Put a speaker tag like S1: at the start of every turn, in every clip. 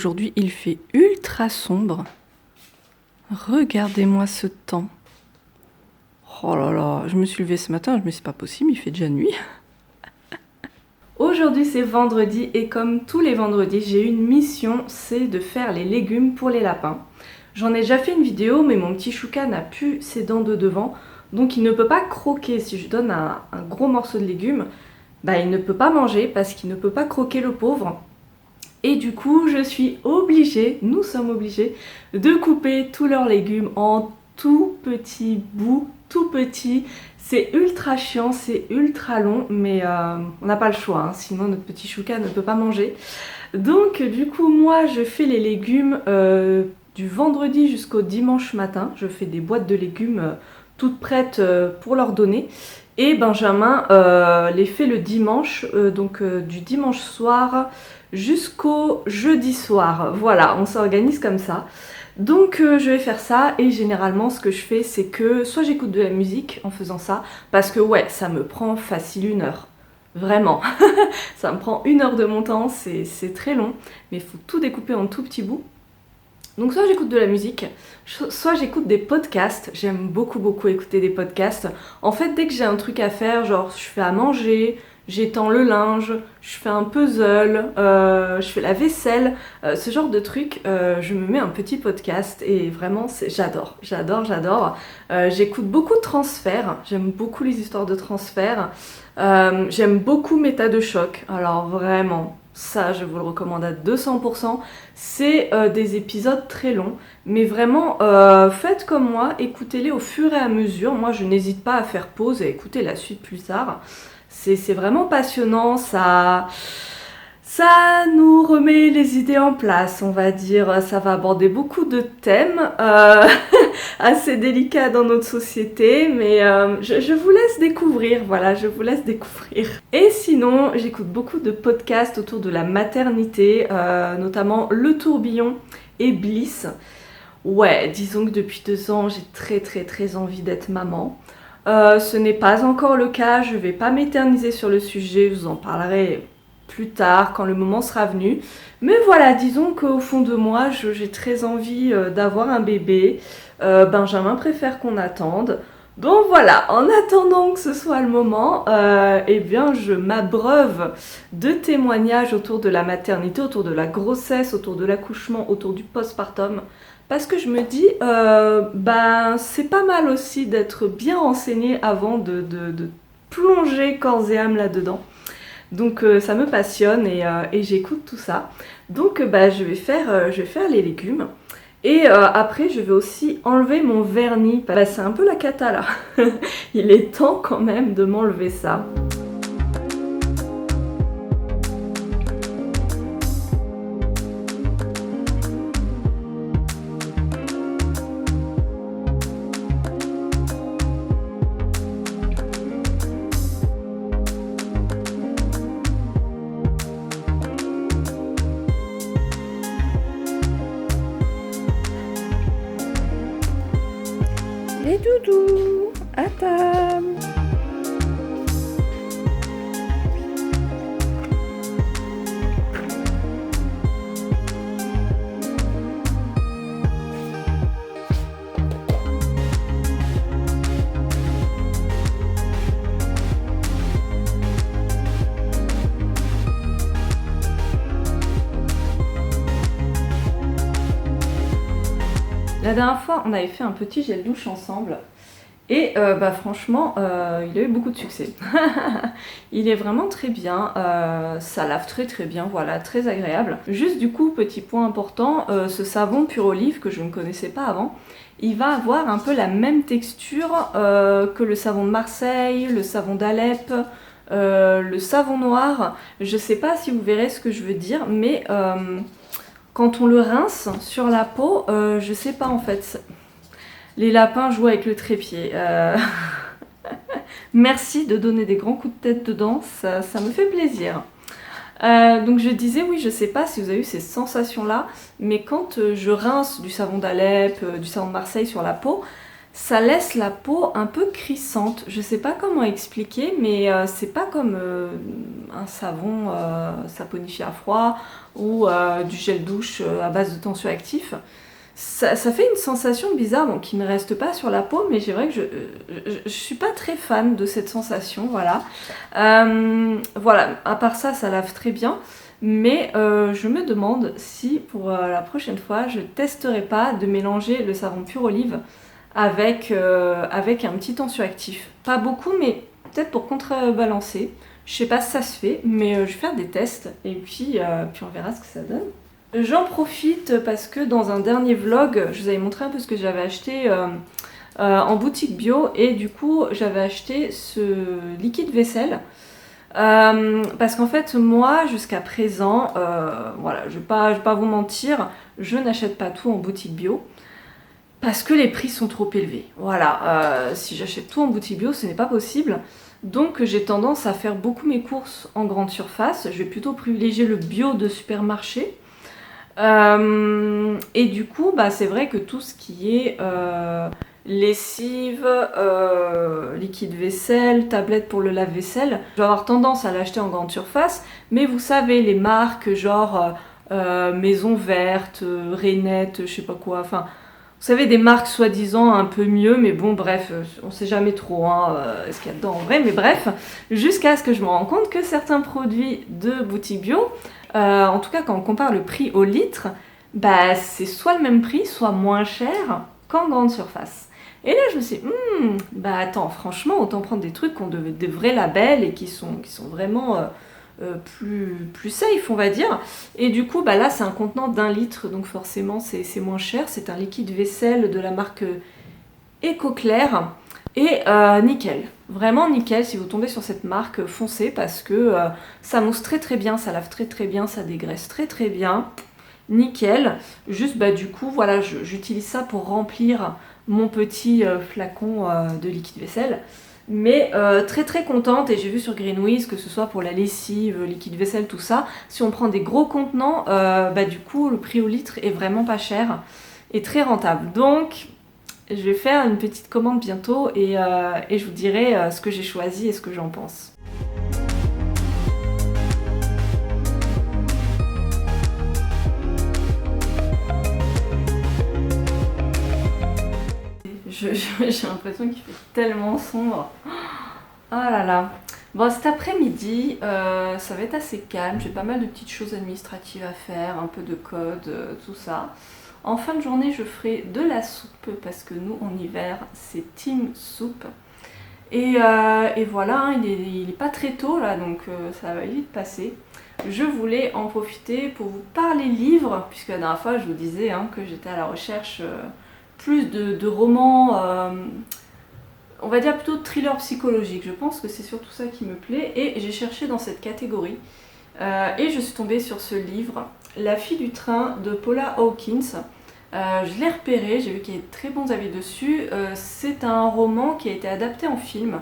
S1: aujourd'hui il fait ultra sombre. Regardez-moi ce temps. Oh là là, je me suis levée ce matin, je me suis dit c'est pas possible, il fait déjà nuit. Aujourd'hui c'est vendredi et comme tous les vendredis, j'ai une mission, c'est de faire les légumes pour les lapins. J'en ai déjà fait une vidéo, mais mon petit chouka n'a plus ses dents de devant, donc il ne peut pas croquer. Si je donne un gros morceau de légumes, il ne peut pas manger parce qu'il ne peut pas croquer, le pauvre. Et du coup, je suis obligée, nous sommes obligés, de couper tous leurs légumes en tout petits bouts, tout petits. C'est ultra chiant, c'est ultra long, mais on n'a pas le choix, hein, sinon notre petit chouka ne peut pas manger. Donc du coup, moi, je fais les légumes du vendredi jusqu'au dimanche matin. Je fais des boîtes de légumes toutes prêtes pour leur donner. Et Benjamin les fait le dimanche, du dimanche soir jusqu'au jeudi soir. Voilà, on s'organise comme ça. Donc je vais faire ça et généralement ce que je fais c'est que soit j'écoute de la musique en faisant ça, parce que ouais, ça me prend facile 1 heure. Vraiment, ça me prend 1 heure de mon temps, c'est très long, mais il faut tout découper en tout petits bouts. Donc soit j'écoute de la musique, soit j'écoute des podcasts. J'aime beaucoup écouter des podcasts. En fait, dès que j'ai un truc à faire, genre je fais à manger, j'étends le linge, je fais un puzzle, je fais la vaisselle, ce genre de trucs, je me mets un petit podcast et vraiment j'adore. J'écoute beaucoup de transferts, j'aime beaucoup les histoires de transferts, j'aime beaucoup Méta de choc, alors vraiment, ça je vous le recommande à 200%, c'est des épisodes très longs, mais vraiment faites comme moi, écoutez-les au fur et à mesure. Moi je n'hésite pas à faire pause et écouter la suite plus tard. C'est vraiment passionnant, ça nous remet les idées en place, on va dire. Ça va aborder beaucoup de thèmes assez délicats dans notre société, mais je vous laisse découvrir, voilà, je vous laisse découvrir. Et sinon, j'écoute beaucoup de podcasts autour de la maternité, notamment Le Tourbillon et Bliss. Ouais, disons que depuis 2 ans, j'ai très envie d'être maman. Ce n'est pas encore le cas, je ne vais pas m'éterniser sur le sujet, je vous en parlerai plus tard quand le moment sera venu. Mais voilà, disons qu'au fond de moi, j'ai très envie d'avoir un bébé. Benjamin préfère qu'on attende. Donc voilà, en attendant que ce soit le moment, je m'abreuve de témoignages autour de la maternité, autour de la grossesse, autour de l'accouchement, autour du postpartum. Parce que je me dis, c'est pas mal aussi d'être bien renseigné avant de plonger corps et âme là-dedans. Donc ça me passionne et j'écoute tout ça. Donc je vais faire les légumes. Et après je vais aussi enlever mon vernis. C'est un peu la cata là. Il est temps quand même de m'enlever ça. Les doudous, à table. La dernière fois, on avait fait un petit gel douche ensemble et franchement, il a eu beaucoup de succès. Il est vraiment très bien, ça lave très bien, voilà, très agréable. Juste du coup, petit point important, ce savon Pure Olive que je ne connaissais pas avant, il va avoir un peu la même texture que le savon de Marseille, le savon d'Alep, le savon noir. Je sais pas si vous verrez ce que je veux dire, mais quand on le rince sur la peau, je sais pas en fait. Les lapins jouent avec le trépied. Merci de donner des grands coups de tête dedans, ça me fait plaisir. Donc je disais, oui, je sais pas si vous avez eu ces sensations-là, mais quand je rince du savon d'Alep, du savon de Marseille sur la peau, ça laisse la peau un peu crissante. Je sais pas comment expliquer, mais c'est pas comme un savon saponifié à froid ou du gel douche à base de tensioactif. Ça fait une sensation bizarre, bon, qui ne reste pas sur la peau, mais c'est vrai que je suis pas très fan de cette sensation, voilà. Voilà, à part ça, ça lave très bien. Mais je me demande si pour la prochaine fois, je testerai pas de mélanger le savon pur olive avec un petit tensioactif. Pas beaucoup, mais peut-être pour contrebalancer. Je sais pas si ça se fait, mais je vais faire des tests et puis on verra ce que ça donne. J'en profite parce que dans un dernier vlog, je vous avais montré un peu ce que j'avais acheté en boutique bio et du coup j'avais acheté ce liquide vaisselle. Parce qu'en fait moi jusqu'à présent, voilà, je vais pas vous mentir, je n'achète pas tout en boutique bio. Parce que les prix sont trop élevés. Voilà, si j'achète tout en boutique bio, ce n'est pas possible. Donc j'ai tendance à faire beaucoup mes courses en grande surface. Je vais plutôt privilégier le bio de supermarché. Et du coup, bah, c'est vrai que tout ce qui est lessive, liquide vaisselle, tablette pour le lave-vaisselle, je vais avoir tendance à l'acheter en grande surface. Mais vous savez, les marques genre Maison Verte, Rainette, je sais pas quoi, enfin... Vous savez, des marques soi-disant un peu mieux, mais bon, bref, on sait jamais trop ce qu'il y a dedans en vrai, mais bref, jusqu'à ce que je me rende compte que certains produits de boutique bio, en tout cas quand on compare le prix au litre, bah c'est soit le même prix, soit moins cher qu'en grande surface. Et là je me suis dit, bah attends, franchement, autant prendre des trucs qui ont des vrais labels et qui sont vraiment... plus safe on va dire, et du coup bah là c'est un contenant d'1 litre donc forcément c'est moins cher, c'est un liquide vaisselle de la marque Ecoclair et nickel, vraiment nickel. Si vous tombez sur cette marque, foncez parce que ça mousse très bien, ça lave très bien, ça dégraisse très bien, nickel. Juste bah du coup voilà, j'utilise ça pour remplir mon petit flacon de liquide vaisselle. Mais très contente, et j'ai vu sur Greenwiz que ce soit pour la lessive, liquide vaisselle, tout ça, si on prend des gros contenants, bah du coup le prix au litre est vraiment pas cher et très rentable. Donc je vais faire une petite commande bientôt et je vous dirai ce que j'ai choisi et ce que j'en pense. J'ai l'impression qu'il fait tellement sombre. Oh là là. Bon, cet après-midi, ça va être assez calme. J'ai pas mal de petites choses administratives à faire, un peu de code, tout ça. En fin de journée, je ferai de la soupe parce que nous, en hiver, c'est team soupe. Et voilà, hein, il est pas très tôt là, donc ça va vite passer. Je voulais en profiter pour vous parler livres, puisque la dernière fois, je vous disais hein, que j'étais à la recherche... plus de romans, on va dire plutôt de thriller psychologique. Je pense que c'est surtout ça qui me plaît et j'ai cherché dans cette catégorie et je suis tombée sur ce livre, La fille du train de Paula Hawkins. Je l'ai repéré, j'ai vu qu'il y avait de très bons avis dessus. C'est un roman qui a été adapté en film.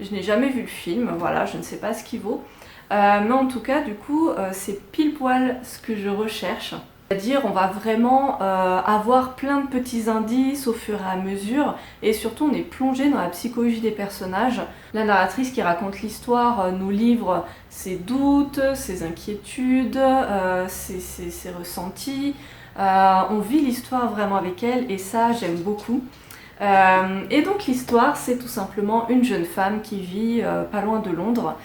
S1: Je n'ai jamais vu le film, voilà, je ne sais pas ce qu'il vaut. Mais en tout cas, du coup, c'est pile poil ce que je recherche. C'est-à-dire on va vraiment avoir plein de petits indices au fur et à mesure et surtout on est plongé dans la psychologie des personnages. La narratrice qui raconte l'histoire nous livre ses doutes, ses inquiétudes, ses ressentis. On vit l'histoire vraiment avec elle et ça j'aime beaucoup. Et donc l'histoire c'est tout simplement une jeune femme qui vit pas loin de Londres.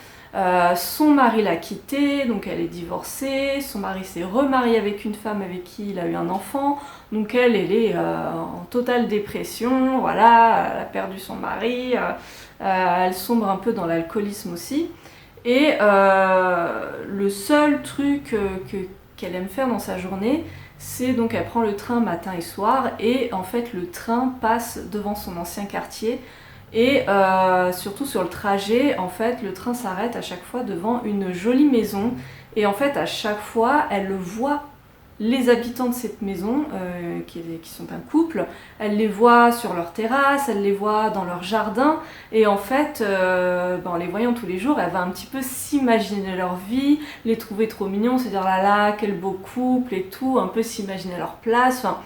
S1: Son mari l'a quittée, donc elle est divorcée, son mari s'est remarié avec une femme avec qui il a eu un enfant, donc elle est en totale dépression, voilà, elle a perdu son mari, elle sombre un peu dans l'alcoolisme aussi, et le seul truc qu'elle aime faire dans sa journée, c'est donc elle prend le train matin et soir, et en fait le train passe devant son ancien quartier. Et surtout sur le trajet, en fait, le train s'arrête à chaque fois devant une jolie maison. Et en fait, à chaque fois, elle voit les habitants de cette maison, qui sont un couple. Elle les voit sur leur terrasse, elle les voit dans leur jardin. Et en fait, en les voyant tous les jours, elle va un petit peu s'imaginer leur vie, les trouver trop mignons, se dire là là, quel beau couple et tout, un peu s'imaginer leur place. Enfin,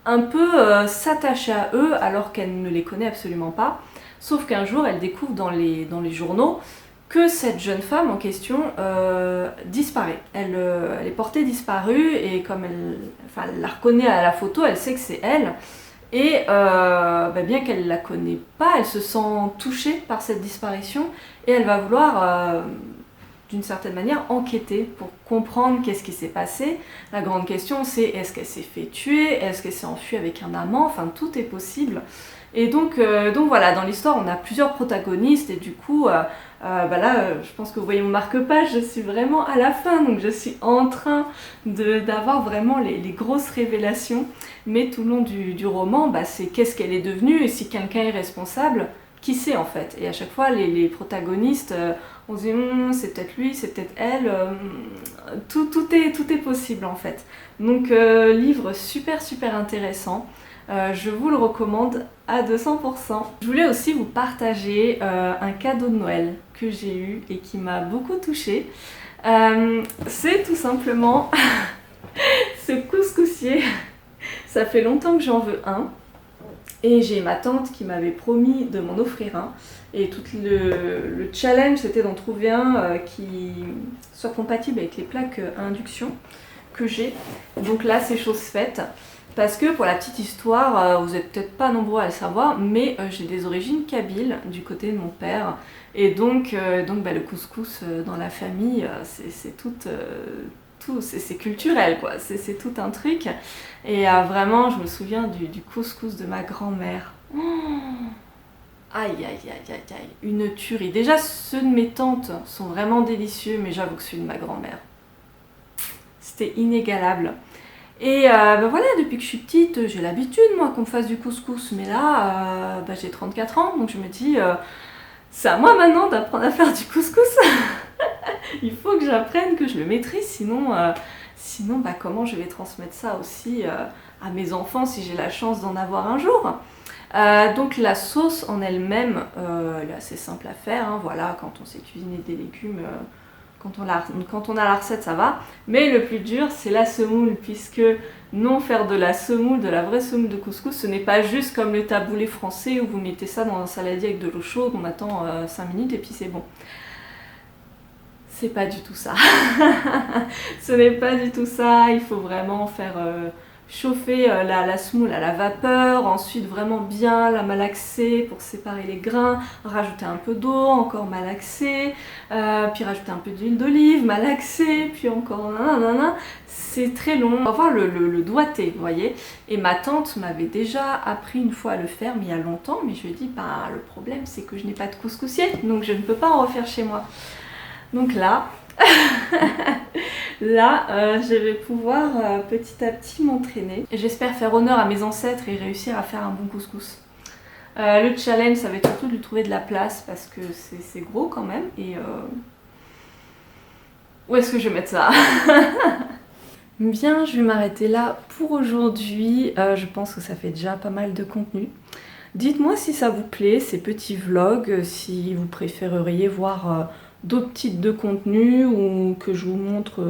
S1: un peu s'attacher à eux alors qu'elle ne les connaît absolument pas. Sauf qu'un jour, elle découvre dans les journaux que cette jeune femme en question disparaît. Elle est portée disparue et comme elle la reconnaît à la photo, elle sait que c'est elle. Et bien qu'elle ne la connaît pas, elle se sent touchée par cette disparition et elle va vouloir, d'une certaine manière, enquêter pour comprendre qu'est-ce qui s'est passé. La grande question c'est est-ce qu'elle s'est fait tuer, est-ce qu'elle s'est enfuie avec un amant, enfin tout est possible. Et donc voilà, dans l'histoire on a plusieurs protagonistes et du coup là je pense que vous voyez mon marque-page, je suis vraiment à la fin, donc je suis en train d'avoir vraiment les grosses révélations, mais tout le long du roman c'est qu'est-ce qu'elle est devenue et si quelqu'un est responsable, qui c'est en fait. Et à chaque fois les protagonistes, on se dit c'est peut-être lui, c'est peut-être elle, tout est possible en fait. Donc livre super intéressant. Je vous le recommande à 200%. Je voulais aussi vous partager un cadeau de Noël que j'ai eu et qui m'a beaucoup touchée. C'est tout simplement ce couscoussier. Ça fait longtemps que j'en veux un. Et j'ai ma tante qui m'avait promis de m'en offrir un. Et tout le challenge c'était d'en trouver un qui soit compatible avec les plaques à induction que j'ai. Donc là c'est chose faite. Parce que pour la petite histoire, vous n'êtes peut-être pas nombreux à le savoir, mais j'ai des origines kabyles du côté de mon père. Et donc le couscous dans la famille, c'est c'est culturel quoi, c'est tout un truc. Et vraiment, je me souviens du couscous de ma grand-mère. Oh, aïe aïe aïe aïe aïe, une tuerie. Déjà, ceux de mes tantes sont vraiment délicieux, mais j'avoue que celui de ma grand-mère, c'était inégalable. Et voilà, depuis que je suis petite, j'ai l'habitude moi qu'on me fasse du couscous, mais là, j'ai 34 ans, donc je me dis, c'est à moi maintenant d'apprendre à faire du couscous. Il faut que j'apprenne, que je le maîtrise, sinon comment je vais transmettre ça aussi à mes enfants si j'ai la chance d'en avoir un jour. Donc la sauce en elle-même, elle est assez simple à faire, hein, voilà, quand on sait cuisiner des légumes, quand on a la recette ça va, mais le plus dur c'est la semoule, puisque non, faire de la semoule, de la vraie semoule de couscous, ce n'est pas juste comme le taboulé français où vous mettez ça dans un saladier avec de l'eau chaude, on attend 5 minutes et puis c'est bon. C'est pas du tout ça. Ce n'est pas du tout ça, il faut vraiment faire chauffer la semoule à la vapeur, ensuite vraiment bien la malaxer pour séparer les grains, rajouter un peu d'eau, encore malaxer, puis rajouter un peu d'huile d'olive, malaxer, puis encore nanana. C'est très long, on va voir le doigté, vous voyez. Et ma tante m'avait déjà appris une fois à le faire, mais il y a longtemps, mais je lui ai dit, le problème c'est que je n'ai pas de couscoussier, donc je ne peux pas en refaire chez moi. Donc là, je vais pouvoir petit à petit m'entraîner. J'espère faire honneur à mes ancêtres et réussir à faire un bon couscous. Le challenge, ça va être surtout de lui trouver de la place parce que c'est gros quand même. Et où est-ce que je vais mettre ça? Bien, je vais m'arrêter là pour aujourd'hui. Je pense que ça fait déjà pas mal de contenu. Dites-moi si ça vous plaît, ces petits vlogs, si vous préféreriez voir d'autres types de contenus ou que je vous montre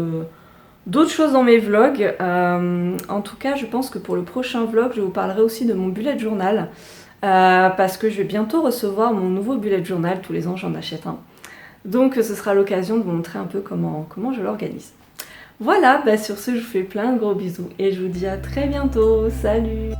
S1: d'autres choses dans mes vlogs. En tout cas, je pense que pour le prochain vlog, je vous parlerai aussi de mon bullet journal parce que je vais bientôt recevoir mon nouveau bullet journal. Tous les ans, j'en achète un. Donc, ce sera l'occasion de vous montrer un peu comment je l'organise. Voilà, sur ce, je vous fais plein de gros bisous et je vous dis à très bientôt. Salut!